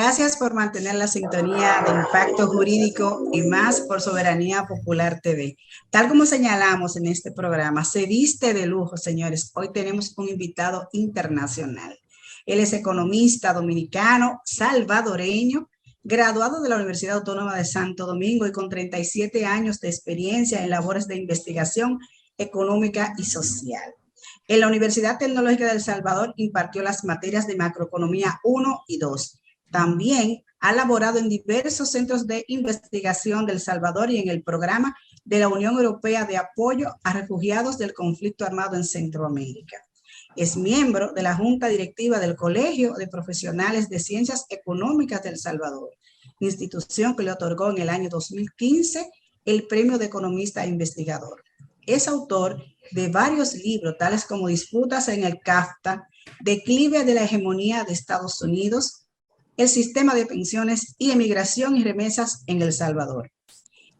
Gracias por mantener la sintonía de Impacto Jurídico y más por Soberanía Popular TV. Tal como señalamos en este programa, se viste de lujo, señores. Hoy tenemos un invitado internacional. Él es economista dominicano, salvadoreño, graduado de la Universidad Autónoma de Santo Domingo y con 37 años de experiencia en labores de investigación económica y social. En la Universidad Tecnológica de El Salvador impartió las materias de macroeconomía 1 y 2. También ha laborado en diversos centros de investigación de El Salvador y en el programa de la Unión Europea de Apoyo a Refugiados del Conflicto Armado en Centroamérica. Es miembro de la Junta Directiva del Colegio de Profesionales de Ciencias Económicas de El Salvador, institución que le otorgó en el año 2015 el Premio de Economista e Investigador. Es autor de varios libros, tales como Disputas en el CAFTA, Declive de la hegemonía de Estados Unidos, El sistema de pensiones y emigración y remesas en El Salvador.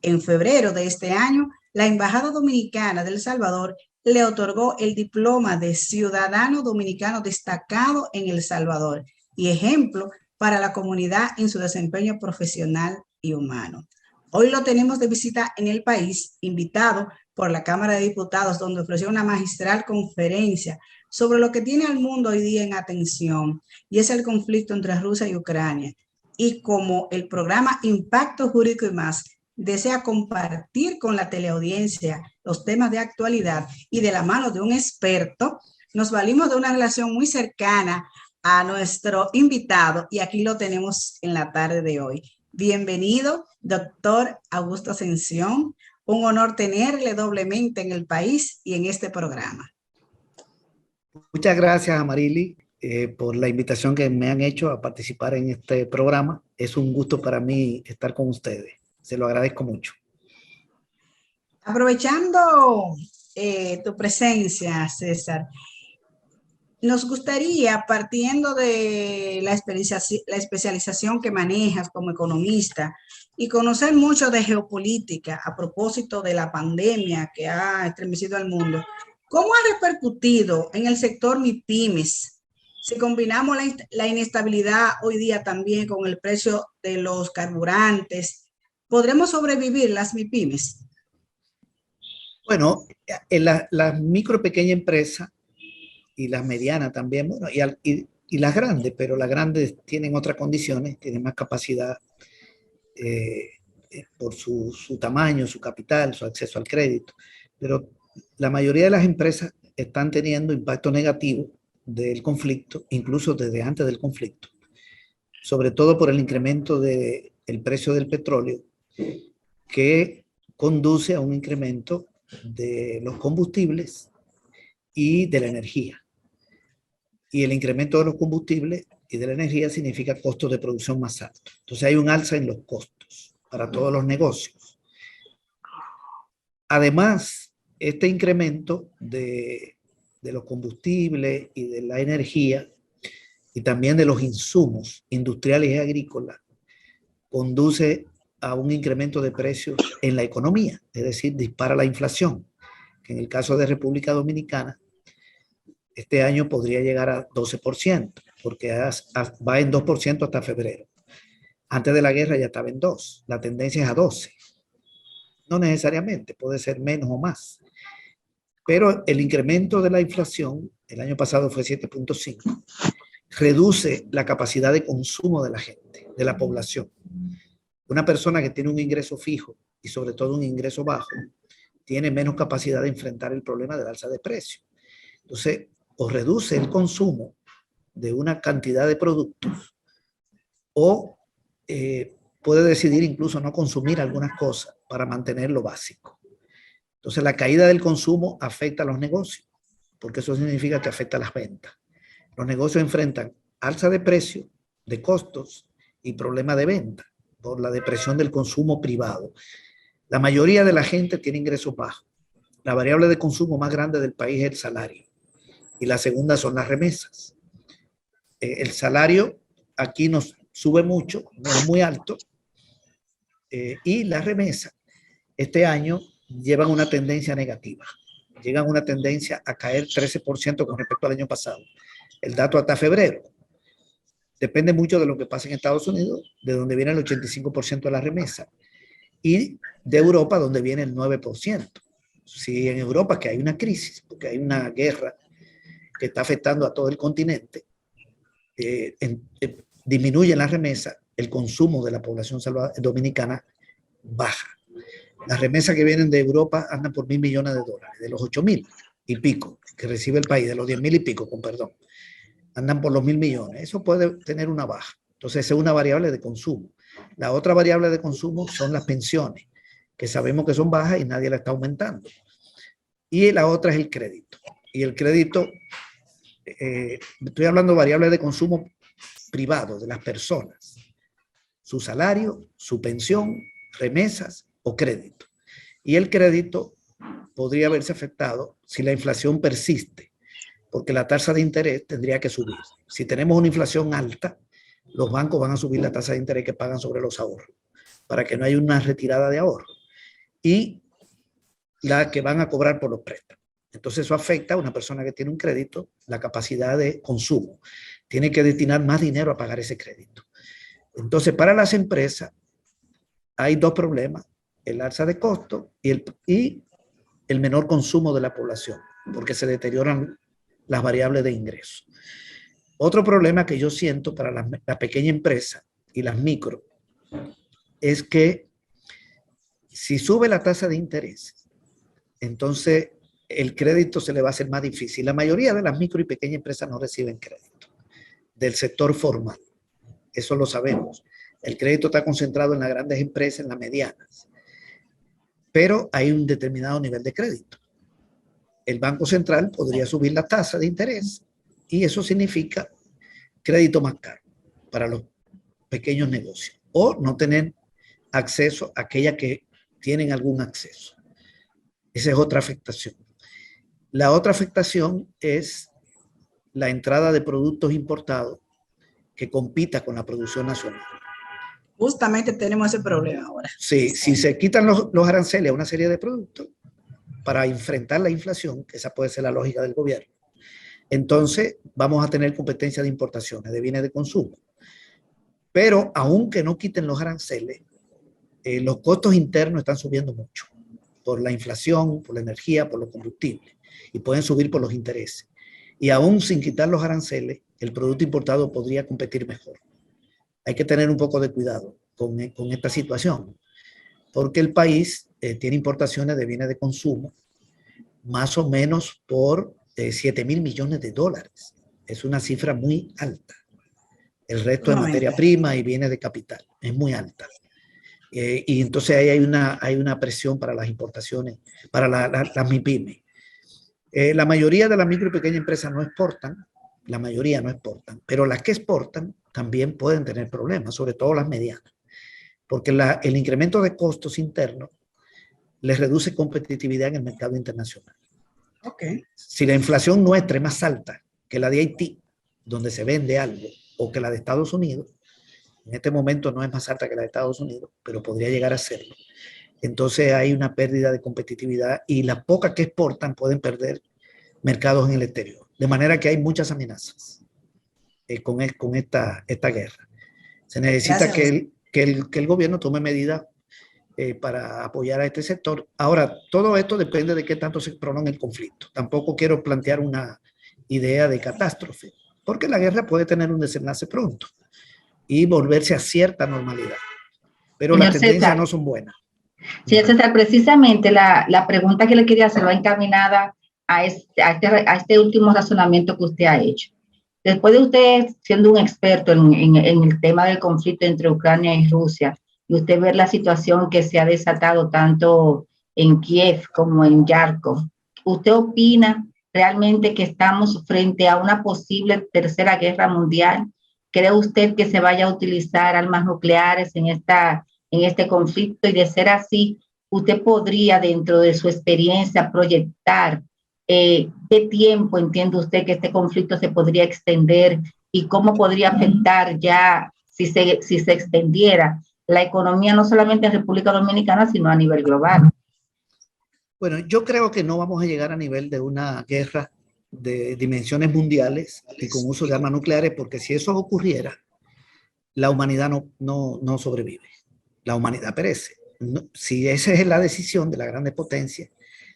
En febrero de este año, la Embajada Dominicana de El Salvador le otorgó el diploma de Ciudadano Dominicano Destacado en El Salvador y ejemplo para la comunidad en su desempeño profesional y humano. Hoy lo tenemos de visita en el país, invitado por la Cámara de Diputados, donde ofreció una magistral conferencia sobre lo que tiene al mundo hoy día en atención, y es el conflicto entre Rusia y Ucrania. Y como el programa Impacto Jurídico y más desea compartir con la teleaudiencia los temas de actualidad y de la mano de un experto, nos valimos de una relación muy cercana a nuestro invitado y aquí lo tenemos en la tarde de hoy. Bienvenido, doctor Augusto Ascensión. Un honor tenerle doblemente en el país y en este programa. Muchas gracias, Amarili, por la invitación que me han hecho a participar en este programa. Es un gusto para mí estar con ustedes. Se lo agradezco mucho. Aprovechando tu presencia, César, nos gustaría, partiendo de la especialización que manejas como economista y conocer mucho de geopolítica a propósito de la pandemia que ha estremecido al mundo, ¿cómo ha repercutido en el sector MIPYMES? Si combinamos la inestabilidad hoy día también con el precio de los carburantes, ¿podremos sobrevivir las MIPYMES? Bueno, en las micro pequeña empresas y las medianas también, bueno, y las grandes, pero las grandes tienen otras condiciones, tienen más capacidad por su tamaño, su capital, su acceso al crédito, pero la mayoría de las empresas están teniendo impacto negativo del conflicto, incluso desde antes del conflicto, sobre todo por el incremento del precio del petróleo, que conduce a un incremento de los combustibles y de la energía. Y el incremento de los combustibles y de la energía significa costos de producción más altos. Entonces hay un alza en los costos para todos los negocios. Además, este incremento de los combustibles y de la energía y también de los insumos industriales y agrícolas conduce a un incremento de precios en la economía, es decir, dispara la inflación, que en el caso de República Dominicana este año podría llegar a 12%, porque va en 2% hasta febrero. Antes de la guerra ya estaba en 2%, la tendencia es a 12%. No necesariamente, puede ser menos o más. Pero el incremento de la inflación, el año pasado fue 7.5%, reduce la capacidad de consumo de la gente, de la población. Una persona que tiene un ingreso fijo y sobre todo un ingreso bajo, tiene menos capacidad de enfrentar el problema del alza de precios. Entonces, o reduce el consumo de una cantidad de productos o puede decidir incluso no consumir algunas cosas para mantener lo básico. Entonces, la caída del consumo afecta a los negocios, porque eso significa que afecta a las ventas. Los negocios enfrentan alza de precios, de costos y problemas de venta por la depresión del consumo privado. La mayoría de la gente tiene ingresos bajos. La variable de consumo más grande del país es el salario. Y la segunda son las remesas. El salario aquí nos sube mucho, no es muy alto, y las remesas este año llevan una tendencia negativa. Llegan una tendencia a caer 13% con respecto al año pasado. El dato hasta febrero. depende mucho de lo que pasa en Estados Unidos, de donde viene el 85% de la remesa, y de Europa, donde viene el 9%. Si en Europa, que hay una crisis, porque hay una guerra que está afectando a todo el continente, disminuye la remesa, el consumo de la población dominicana baja. Las remesas que vienen de Europa andan por $1.000 millones, de los 8.000 y pico que recibe el país, de los 10.000 y pico, con perdón, andan por los 1.000 millones. Eso puede tener una baja. Entonces, esa es una variable de consumo. La otra variable de consumo son las pensiones, que sabemos que son bajas y nadie la está aumentando. Y la otra es el crédito. Y el crédito, estoy hablando de variables de consumo privado de las personas. Su salario, su pensión, remesas o crédito. Y el crédito podría verse afectado si la inflación persiste, porque la tasa de interés tendría que subir. Si tenemos una inflación alta, los bancos van a subir la tasa de interés que pagan sobre los ahorros, para que no haya una retirada de ahorros, y la que van a cobrar por los préstamos. Entonces eso afecta a una persona que tiene un crédito, la capacidad de consumo. Tiene que destinar más dinero a pagar ese crédito. Entonces, para las empresas hay dos problemas: el alza de costos y el menor consumo de la población, porque se deterioran las variables de ingreso. Otro problema que yo siento para la pequeña empresa y las micro es que si sube la tasa de interés, entonces el crédito se le va a hacer más difícil. La mayoría de las micro y pequeñas empresas no reciben crédito del sector formal. Eso lo sabemos. El crédito está concentrado en las grandes empresas, en las medianas. Pero hay un determinado nivel de crédito. El Banco Central podría subir la tasa de interés y eso significa crédito más caro para los pequeños negocios o no tener acceso a aquellas que tienen algún acceso. Esa es otra afectación. La otra afectación es la entrada de productos importados que compita con la producción nacional. Justamente tenemos ese problema ahora. Sí, si se quitan los aranceles a una serie de productos para enfrentar la inflación, que esa puede ser la lógica del gobierno, entonces vamos a tener competencia de importaciones de bienes de consumo. Pero aunque no quiten los aranceles, los costos internos están subiendo mucho por la inflación, por la energía, por los combustibles, y pueden subir por los intereses. Y aún sin quitar los aranceles, el producto importado podría competir mejor. Hay que tener un poco de cuidado con esta situación, porque el país tiene importaciones de bienes de consumo más o menos por $7.000 millones. Es una cifra muy alta. El resto de materia prima y bienes de capital es muy alta. Y entonces ahí hay una presión para las importaciones, para las MIPYME. La mayoría de las micro y pequeñas empresas no exportan, la mayoría no exportan, pero las que exportan también pueden tener problemas, sobre todo las medianas, porque el incremento de costos internos les reduce competitividad en el mercado internacional. Okay. Si la inflación nuestra es más alta que la de Haití, donde se vende algo, o que la de Estados Unidos, en este momento no es más alta que la de Estados Unidos, pero podría llegar a serlo. Entonces hay una pérdida de competitividad y las pocas que exportan pueden perder mercados en el exterior. De manera que hay muchas amenazas con esta guerra. Se necesita que el gobierno tome medidas para apoyar a este sector. Ahora, todo esto depende de qué tanto se prolongue el conflicto. Tampoco quiero plantear una idea de catástrofe, porque la guerra puede tener un desenlace pronto y volverse a cierta normalidad. Pero las tendencias no son buenas. Sí, César, precisamente la pregunta que le quería hacer va encaminada a este último razonamiento que usted ha hecho. Después de usted siendo un experto en el tema del conflicto entre Ucrania y Rusia, y usted ver la situación que se ha desatado tanto en Kiev como en Yarkov, ¿usted opina realmente que estamos frente a una posible tercera guerra mundial? ¿Cree usted que se vaya a utilizar armas nucleares en este conflicto? Y de ser así, ¿usted podría, dentro de su experiencia, proyectar qué tiempo entiende usted que este conflicto se podría extender y cómo podría afectar ya, si se extendiera, la economía no solamente en República Dominicana, sino a nivel global? Bueno, yo creo que no vamos a llegar a nivel de una guerra de dimensiones mundiales y con uso de armas nucleares, porque si eso ocurriera, la humanidad no sobrevive. La humanidad perece. No, si esa es la decisión de las grandes potencias,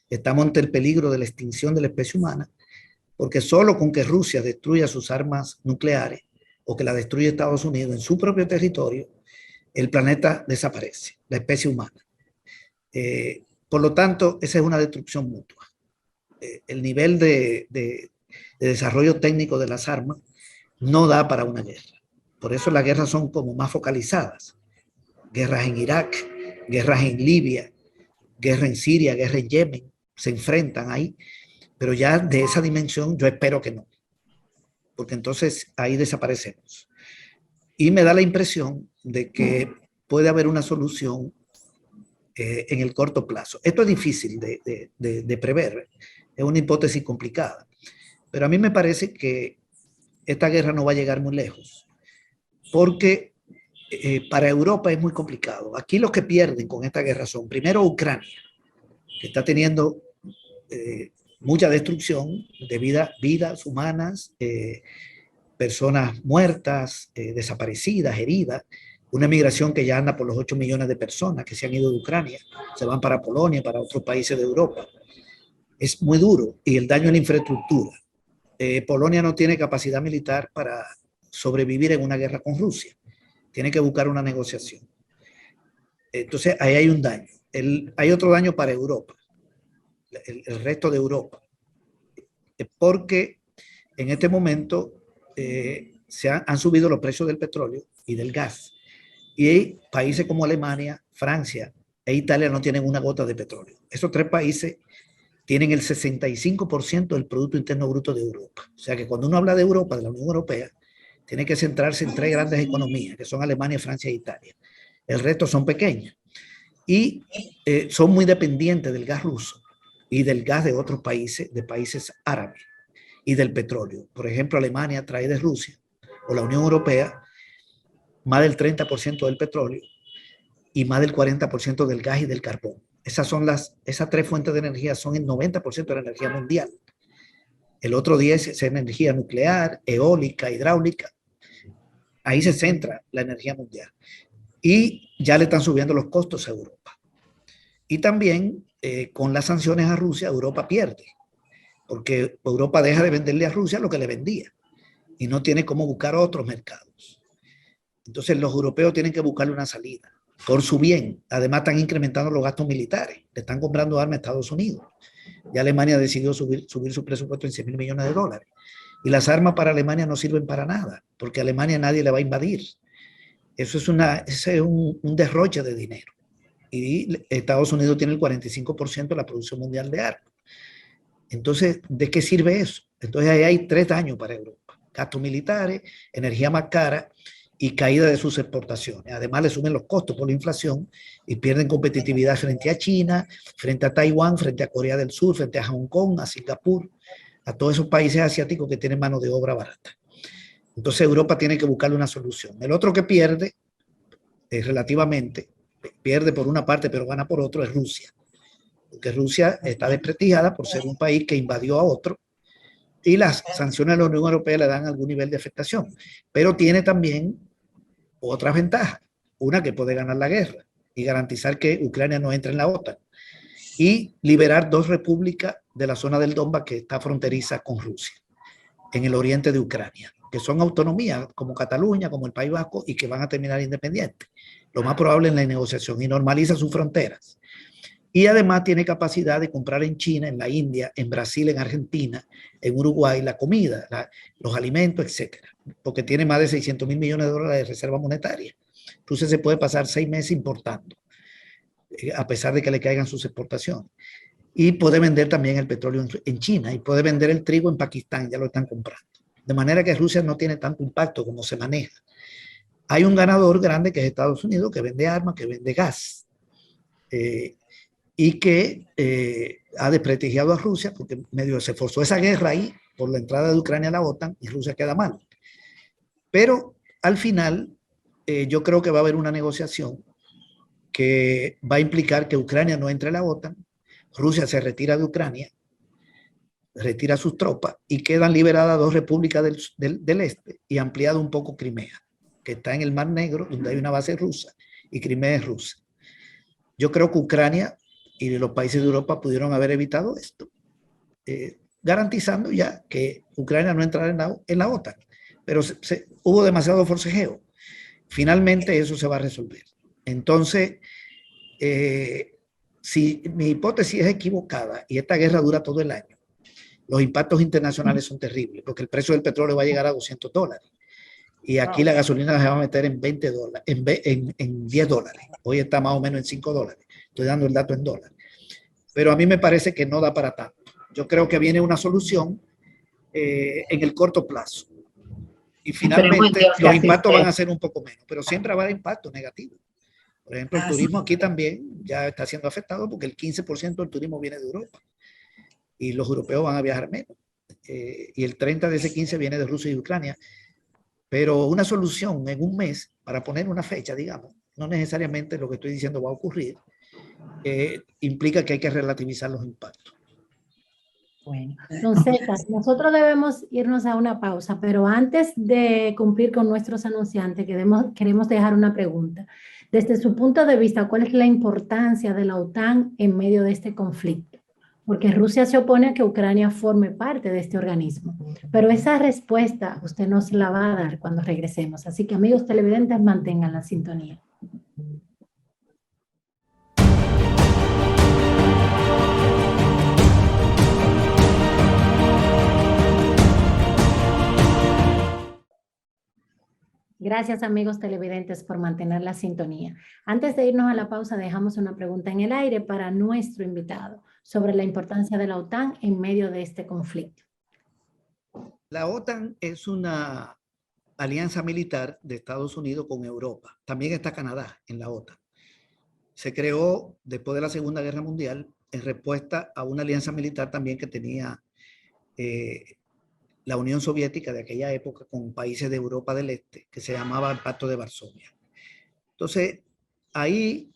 estamos ante el peligro de la extinción de la especie humana, porque solo con que Rusia destruya sus armas nucleares o que la destruya Estados Unidos en su propio territorio, el planeta desaparece, la especie humana. Por lo tanto, esa es una destrucción mutua. El nivel de desarrollo técnico de las armas no da para una guerra. Por eso las guerras son como más focalizadas. Guerras en Irak, guerras en Libia, guerra en Siria, guerra en Yemen, se enfrentan ahí, pero ya de esa dimensión yo espero que no, porque entonces ahí desaparecemos. Y me da la impresión de que puede haber una solución en el corto plazo. Esto es difícil de prever, es una hipótesis complicada, pero a mí me parece que esta guerra no va a llegar muy lejos, porque para Europa es muy complicado. Aquí los que pierden con esta guerra son primero Ucrania, que está teniendo mucha destrucción de vidas humanas, personas muertas, desaparecidas, heridas, una migración que ya anda por los 8 millones de personas que se han ido de Ucrania, se van para Polonia, para otros países de Europa. Es muy duro, y el daño en la infraestructura. Polonia no tiene capacidad militar para sobrevivir en una guerra con Rusia. Tiene que buscar una negociación. Entonces, ahí hay un daño. Hay otro daño para Europa, el resto de Europa, porque en este momento han subido los precios del petróleo y del gas. Y países como Alemania, Francia e Italia no tienen una gota de petróleo. Esos tres países tienen el 65% del Producto Interno Bruto de Europa. O sea que cuando uno habla de Europa, de la Unión Europea, tiene que centrarse en tres grandes economías, que son Alemania, Francia e Italia. El resto son pequeñas. Y son muy dependientes del gas ruso y del gas de otros países, de países árabes, y del petróleo. Por ejemplo, Alemania trae de Rusia, o la Unión Europea, más del 30% del petróleo y más del 40% del gas y del carbón. Esas tres fuentes de energía son el 90% de la energía mundial. El otro 10% es energía nuclear, eólica, hidráulica. Ahí se centra la energía mundial. Y ya le están subiendo los costos a Europa. Y también con las sanciones a Rusia, Europa pierde, porque Europa deja de venderle a Rusia lo que le vendía y no tiene cómo buscar otros mercados. Entonces los europeos tienen que buscarle una salida por su bien. Además están incrementando los gastos militares, le están comprando armas a Estados Unidos. Ya Alemania decidió subir su presupuesto en 100 mil millones de dólares. Y las armas para Alemania no sirven para nada, porque a Alemania nadie le va a invadir. Eso es un derroche de dinero. Y Estados Unidos tiene el 45% de la producción mundial de armas. Entonces, ¿de qué sirve eso? Entonces ahí hay tres daños para Europa: gastos militares, energía más cara y caída de sus exportaciones. Además le suben los costos por la inflación y pierden competitividad frente a China, frente a Taiwán, frente a Corea del Sur, frente a Hong Kong, a Singapur, a todos esos países asiáticos que tienen mano de obra barata. Entonces Europa tiene que buscarle una solución. El otro que pierde, relativamente, pierde por una parte pero gana por otro, es Rusia. Porque Rusia está desprestigiada por ser un país que invadió a otro, y las sanciones de la Unión Europea le dan algún nivel de afectación, pero tiene también otras ventajas. Una, que puede ganar la guerra y garantizar que Ucrania no entre en la OTAN, y liberar 2 repúblicas de la zona del Donbass que está fronteriza con Rusia, en el oriente de Ucrania, que son autonomías como Cataluña, como el País Vasco, y que van a terminar independientes, lo más probable en la negociación, y normaliza sus fronteras. Y además tiene capacidad de comprar en China, en la India, en Brasil, en Argentina, en Uruguay, la comida, los alimentos, etcétera, porque tiene más de 600 mil millones de dólares de reserva monetaria. Entonces se puede pasar 6 meses importando, a pesar de que le caigan sus exportaciones. Y puede vender también el petróleo en China, y puede vender el trigo en Pakistán, ya lo están comprando. De manera que Rusia no tiene tanto impacto como se maneja. Hay un ganador grande que es Estados Unidos, que vende armas, que vende gas. Y que ha desprestigiado a Rusia, porque medio se forzó esa guerra ahí por la entrada de Ucrania a la OTAN, y Rusia queda mal. Pero al final yo creo que va a haber una negociación que va a implicar que Ucrania no entre a la OTAN, Rusia se retira de Ucrania, retira sus tropas, y quedan liberadas 2 repúblicas del este y ampliado un poco Crimea. que está en el Mar Negro, donde hay una base rusa, y Crimea es rusa. Yo creo que Ucrania y los países de Europa pudieron haber evitado esto, garantizando ya que Ucrania no entrara en la OTAN, pero hubo demasiado forcejeo. Finalmente eso se va a resolver. Entonces, si mi hipótesis es equivocada y esta guerra dura todo el año, los impactos internacionales son terribles, porque el precio del petróleo va a llegar a $200. Y aquí la gasolina se va a meter en $20, en $10. Hoy está más o menos en $5. Estoy dando el dato en dólares. Pero a mí me parece que no da para tanto. Yo creo que viene una solución en el corto plazo. Y finalmente los impactos van a ser un poco menos, pero siempre va a haber impactos negativos. Por ejemplo, el turismo aquí también ya está siendo afectado porque el 15% del turismo viene de Europa y los europeos van a viajar menos. Y el 30% de ese 15% viene de Rusia y Ucrania. Pero una solución en un mes, para poner una fecha, digamos, no necesariamente lo que estoy diciendo va a ocurrir, implica que hay que relativizar los impactos. Bueno, don César, nosotros debemos irnos a una pausa, pero antes de cumplir con nuestros anunciantes, queremos dejar una pregunta. Desde su punto de vista, ¿cuál es la importancia de la OTAN en medio de este conflicto? Porque Rusia se opone a que Ucrania forme parte de este organismo, pero esa respuesta usted nos la va a dar cuando regresemos. Así que, amigos televidentes, mantengan la sintonía. Gracias, amigos televidentes, por mantener la sintonía. Antes de irnos a la pausa, dejamos una pregunta en el aire para nuestro invitado sobre la importancia de la OTAN en medio de este conflicto. La OTAN es una alianza militar de Estados Unidos con Europa. También está Canadá en la OTAN. Se creó después de la Segunda Guerra Mundial en respuesta a una alianza militar también que tenía la Unión Soviética de aquella época con países de Europa del Este, que se llamaba el Pacto de Varsovia. Entonces, ahí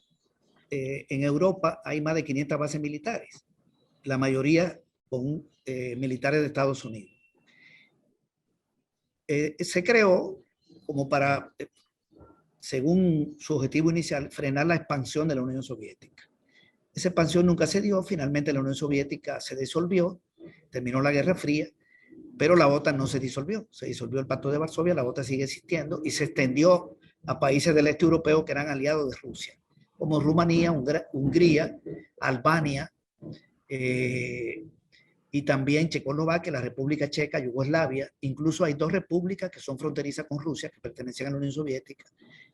en Europa hay más de 500 bases militares, la mayoría con militares de Estados Unidos. Se creó como para, según su objetivo inicial, frenar la expansión de la Unión Soviética. Esa expansión nunca se dio, finalmente la Unión Soviética se disolvió, terminó la Guerra Fría, pero la OTAN no se disolvió el Pacto de Varsovia, la OTAN sigue existiendo y se extendió a países del este europeo que eran aliados de Rusia, como Rumanía, Hungría, Albania, y también Checoslovaquia, la República Checa, Yugoslavia. Incluso hay 2 repúblicas que son fronterizas con Rusia, que pertenecen a la Unión Soviética,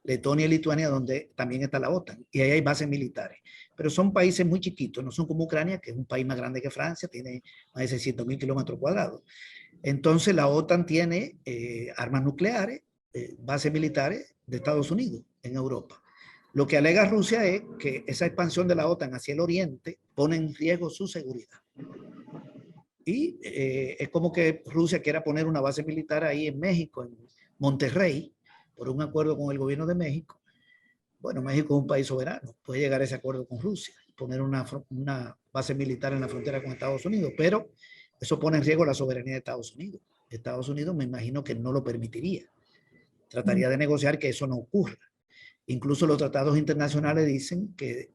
Letonia y Lituania, donde también está la OTAN, y ahí hay bases militares. Pero son países muy chiquitos, no son como Ucrania, que es un país más grande que Francia, tiene más de 600.000 kilómetros cuadrados. Entonces la OTAN tiene armas nucleares, bases militares de Estados Unidos en Europa. Lo que alega Rusia es que esa expansión de la OTAN hacia el oriente pone en riesgo su seguridad. Y es como que Rusia quiera poner una base militar ahí en México, en Monterrey, por un acuerdo con el gobierno de México. Bueno, México es un país soberano, puede llegar a ese acuerdo con Rusia, poner una base militar en la frontera con Estados Unidos, pero eso pone en riesgo la soberanía de Estados Unidos. Estados Unidos me imagino que no lo permitiría. Trataría de negociar que eso no ocurra. Incluso los tratados internacionales dicen que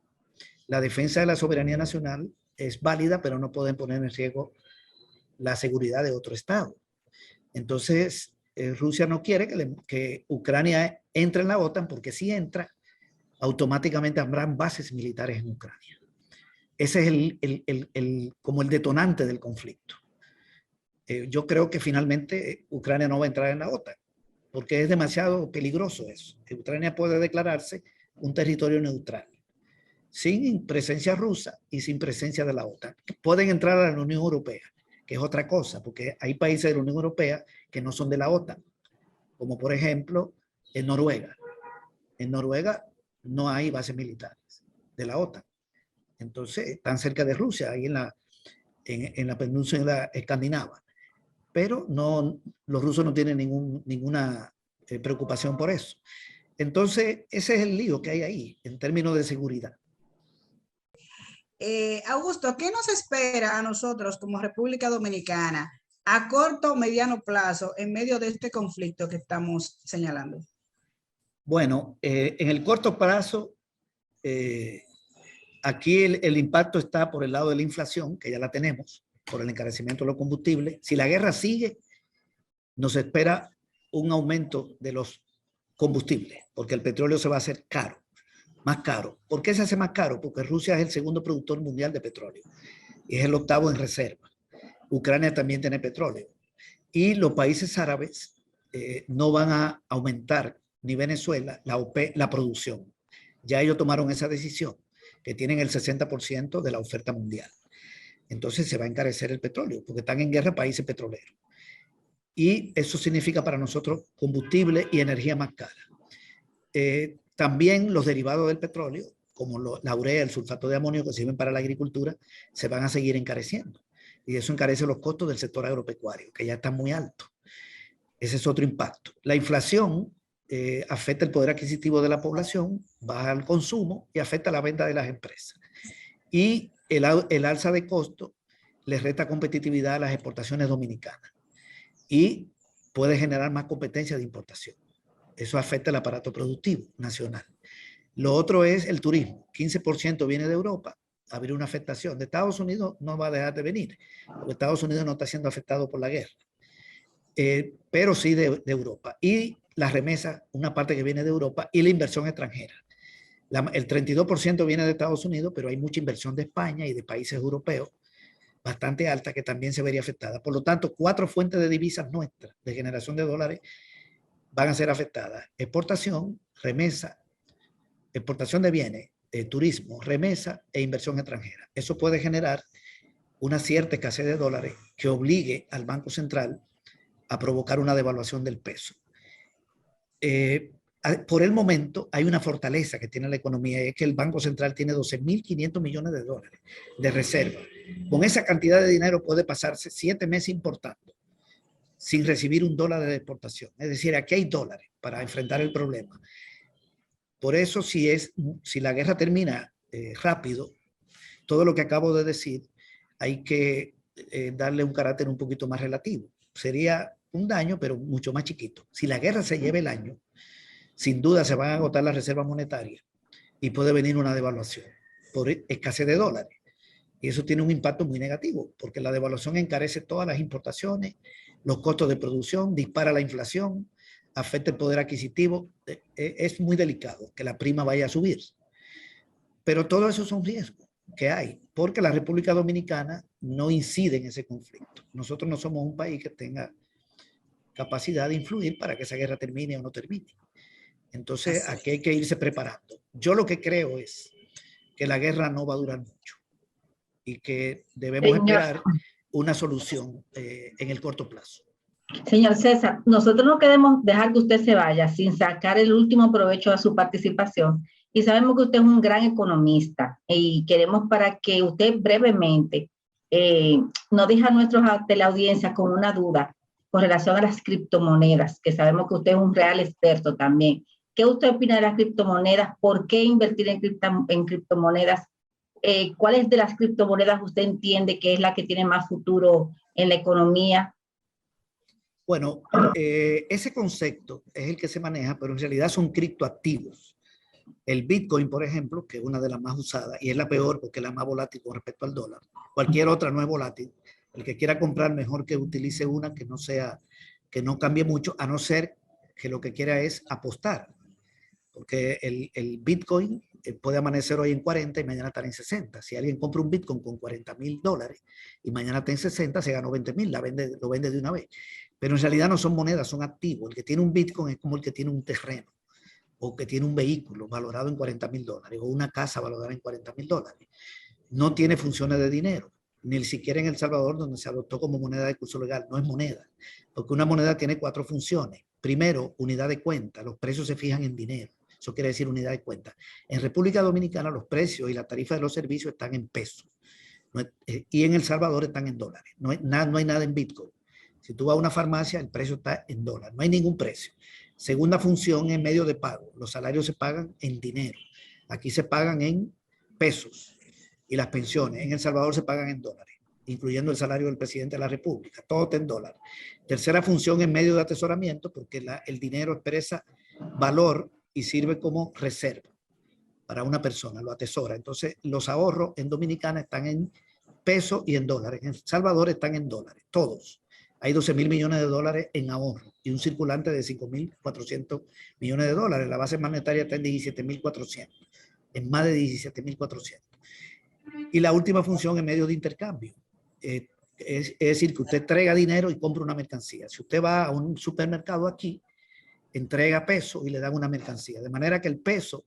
la defensa de la soberanía nacional es válida, pero no pueden poner en riesgo la seguridad de otro Estado. Entonces, Rusia no quiere que Ucrania entre en la OTAN, porque si entra, automáticamente habrán bases militares en Ucrania. Ese es como el detonante del conflicto. Yo creo que finalmente Ucrania no va a entrar en la OTAN, porque es demasiado peligroso eso. Ucrania puede declararse un territorio neutral, sin presencia rusa y sin presencia de la OTAN. Pueden entrar a la Unión Europea, que es otra cosa, porque hay países de la Unión Europea que no son de la OTAN, como por ejemplo en Noruega. En Noruega no hay bases militares de la OTAN. Entonces, están cerca de Rusia, ahí en la península escandinava. Pero no, los rusos no tienen ninguna preocupación por eso. Entonces, ese es el lío que hay ahí en términos de seguridad. Augusto, ¿qué nos espera a nosotros como República Dominicana a corto o mediano plazo en medio de este conflicto que estamos señalando? Bueno, en el corto plazo, aquí el impacto está por el lado de la inflación, que ya la tenemos, por el encarecimiento de los combustibles. Si la guerra sigue, nos espera un aumento de los combustibles, porque el petróleo se va a hacer caro, más caro. ¿Por qué se hace más caro? Porque Rusia es el segundo productor mundial de petróleo y es el octavo en reserva. Ucrania también tiene petróleo. Y los países árabes no van a aumentar, ni Venezuela, la producción. Ya ellos tomaron esa decisión, que tienen el 60% de la oferta mundial. Entonces se va a encarecer el petróleo, porque están en guerra países petroleros. Y eso significa para nosotros combustible y energía más cara. También los derivados del petróleo, como la urea, el sulfato de amonio que sirven para la agricultura, se van a seguir encareciendo. Y eso encarece los costos del sector agropecuario, que ya están muy altos. Ese es otro impacto. La inflación afecta el poder adquisitivo de la población, baja el consumo y afecta la venta de las empresas. Y el alza de costo les resta competitividad a las exportaciones dominicanas y puede generar más competencia de importación. Eso afecta el aparato productivo nacional. Lo otro es el turismo. 15% viene de Europa. Habría una afectación. De Estados Unidos no va a dejar de venir, porque Estados Unidos no está siendo afectado por la guerra. Pero sí de Europa. Y las remesas, una parte que viene de Europa, y la inversión extranjera. El 32% viene de Estados Unidos, pero hay mucha inversión de España y de países europeos, bastante alta, que también se vería afectada. Por lo tanto, 4 fuentes de divisas nuestras, de generación de dólares, van a ser afectadas. Exportación, remesa, exportación de bienes, turismo, remesa e inversión extranjera. Eso puede generar una cierta escasez de dólares que obligue al Banco Central a provocar una devaluación del peso. Por el momento hay una fortaleza que tiene la economía, y es que el Banco Central tiene 12.500 millones de dólares de reserva. Con esa cantidad de dinero puede pasarse 7 meses importando sin recibir $1 de exportación. Es decir, aquí hay dólares para enfrentar el problema. Por eso, si la guerra termina rápido, todo lo que acabo de decir, hay que darle un carácter un poquito más relativo. Sería un daño, pero mucho más chiquito. Si la guerra se lleva el año, sin duda se van a agotar las reservas monetarias y puede venir una devaluación por escasez de dólares. Y eso tiene un impacto muy negativo, porque la devaluación encarece todas las importaciones, los costos de producción, dispara la inflación, afecta el poder adquisitivo. Es muy delicado que la prima vaya a subir. Pero todo eso son riesgos que hay, porque la República Dominicana no incide en ese conflicto. Nosotros no somos un país que tenga capacidad de influir para que esa guerra termine o no termine. Entonces, aquí hay que irse preparando. Yo lo que creo es que la guerra no va a durar mucho y que debemos esperar una solución en el corto plazo. Señor César, nosotros no queremos dejar que usted se vaya sin sacar el último provecho de su participación. Y sabemos que usted es un gran economista y queremos para que usted brevemente nos deje a nuestros teleaudiencia con una duda con relación a las criptomonedas, que sabemos que usted es un real experto también. ¿Qué usted opina de las criptomonedas? ¿Por qué invertir en criptomonedas? ¿Cuáles de las criptomonedas usted entiende que es la que tiene más futuro en la economía? Bueno, ese concepto es el que se maneja, pero en realidad son criptoactivos. El Bitcoin, por ejemplo, que es una de las más usadas y es la peor porque es la más volátil con respecto al dólar. Cualquier otra no es volátil. El que quiera comprar, mejor que utilice una que no cambie mucho, a no ser que lo que quiera es apostar. Porque el Bitcoin puede amanecer hoy en 40 y mañana estar en 60. Si alguien compra un Bitcoin con $40,000 y mañana está en 60, se ganó 20,000, lo vende de una vez. Pero en realidad no son monedas, son activos. El que tiene un Bitcoin es como el que tiene un terreno o que tiene un vehículo valorado en $40,000 o una casa valorada en $40,000. No tiene funciones de dinero, ni siquiera en El Salvador, donde se adoptó como moneda de curso legal. No es moneda, porque una moneda tiene 4 funciones. Primero, unidad de cuenta. Los precios se fijan en dinero. Eso quiere decir unidad de cuenta. En República Dominicana los precios y la tarifa de los servicios están en pesos. Y en El Salvador están en dólares. No hay nada en Bitcoin. Si tú vas a una farmacia, el precio está en dólares. No hay ningún precio. Segunda función es medio de pago. Los salarios se pagan en dinero. Aquí se pagan en pesos. Y las pensiones en El Salvador se pagan en dólares, incluyendo el salario del presidente de la República. Todo está en dólares. Tercera función es medio de atesoramiento, porque el dinero expresa valor y sirve como reserva para una persona, lo atesora. Entonces, los ahorros en Dominicana están en pesos y en dólares. En El Salvador están en dólares, todos. Hay 12.000 millones de dólares en ahorro y un circulante de 5.400 millones de dólares. La base monetaria está en 17.400, en más de 17.400. Y la última función es medio de intercambio. Es decir, que usted entrega dinero y compra una mercancía. Si usted va a un supermercado aquí, entrega pesos y le dan una mercancía. De manera que el peso,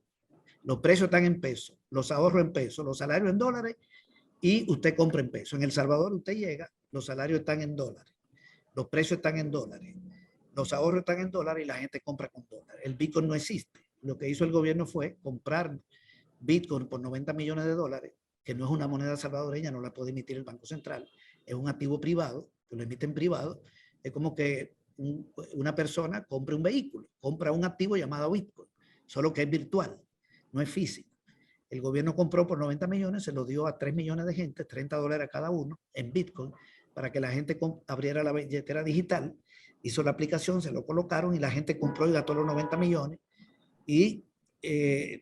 los precios están en pesos, los ahorros en pesos, los salarios en dólares y usted compra en pesos. En El Salvador usted llega, los salarios están en dólares, los precios están en dólares, los ahorros están en dólares y la gente compra con dólares. El Bitcoin no existe. Lo que hizo el gobierno fue comprar Bitcoin por 90 millones de dólares, que no es una moneda salvadoreña, no la puede emitir el Banco Central, es un activo privado, que lo emiten privado. Es como que una persona compra un vehículo, compra un activo llamado Bitcoin, solo que es virtual, no es físico. El gobierno compró por 90 millones, se lo dio a 3 millones de gente, $30 cada uno en Bitcoin, para que la gente abriera la billetera digital, hizo la aplicación, se lo colocaron y la gente compró y gastó los 90 millones y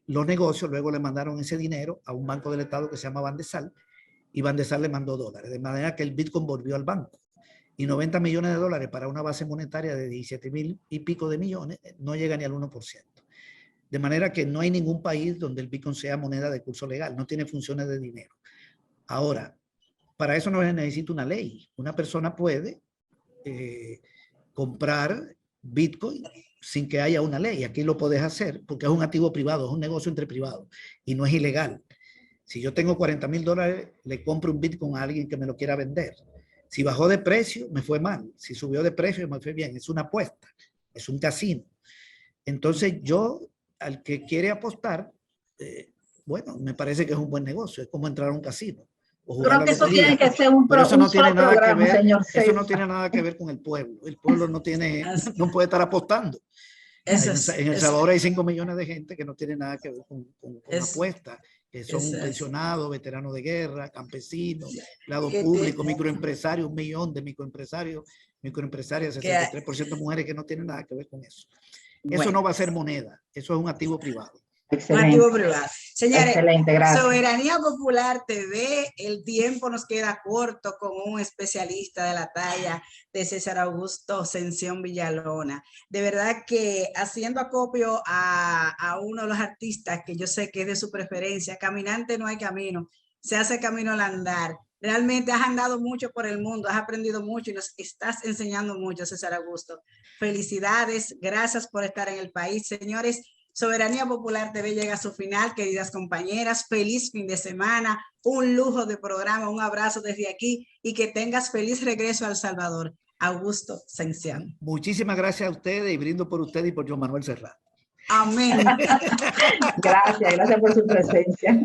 los negocios luego le mandaron ese dinero a un banco del Estado que se llama Bandesal y Bandesal le mandó dólares, de manera que el Bitcoin volvió al banco. Y 90 millones de dólares para una base monetaria de 17.000 y pico de millones no llega ni al 1%. De manera que no hay ningún país donde el Bitcoin sea moneda de curso legal, no tiene funciones de dinero. Ahora, para eso no se necesita una ley. Una persona puede comprar Bitcoin sin que haya una ley. Aquí lo puedes hacer porque es un activo privado, es un negocio entre privados y no es ilegal. Si yo tengo $40.000, le compro un Bitcoin a alguien que me lo quiera vender. Si bajó de precio, me fue mal. Si subió de precio, me fue bien. Es una apuesta, es un casino. Entonces yo, al que quiere apostar, bueno, me parece que es un buen negocio. Es como entrar a un casino. Creo que eso tiene que ser un solo programa, señor César. Eso no tiene nada que ver con el pueblo. El pueblo no puede estar apostando. En El Salvador hay 5 millones de gente que no tiene nada que ver con apuestas, que son pensionados, veteranos de guerra, campesinos, empleados públicos, microempresarios, 1 millón de microempresarios, 63% mujeres que no tienen nada que ver con eso. Eso no va a ser moneda, eso es un activo privado. Un activo privado. Señores, excelente, gracias. Soberanía Popular TV, el tiempo nos queda corto con un especialista de la talla de César Augusto Ascensión Villalona. De verdad que haciendo acopio a uno de los artistas que yo sé que es de su preferencia, caminante no hay camino, se hace camino al andar. Realmente has andado mucho por el mundo, has aprendido mucho y nos estás enseñando mucho, César Augusto. Felicidades, gracias por estar en el país, señores. Soberanía Popular TV llega a su final, queridas compañeras. Feliz fin de semana, un lujo de programa, un abrazo desde aquí y que tengas feliz regreso a El Salvador. Augusto Ascensión. Muchísimas gracias a ustedes y brindo por ustedes y por Joan Manuel Serrano. Amén. Gracias por su presencia.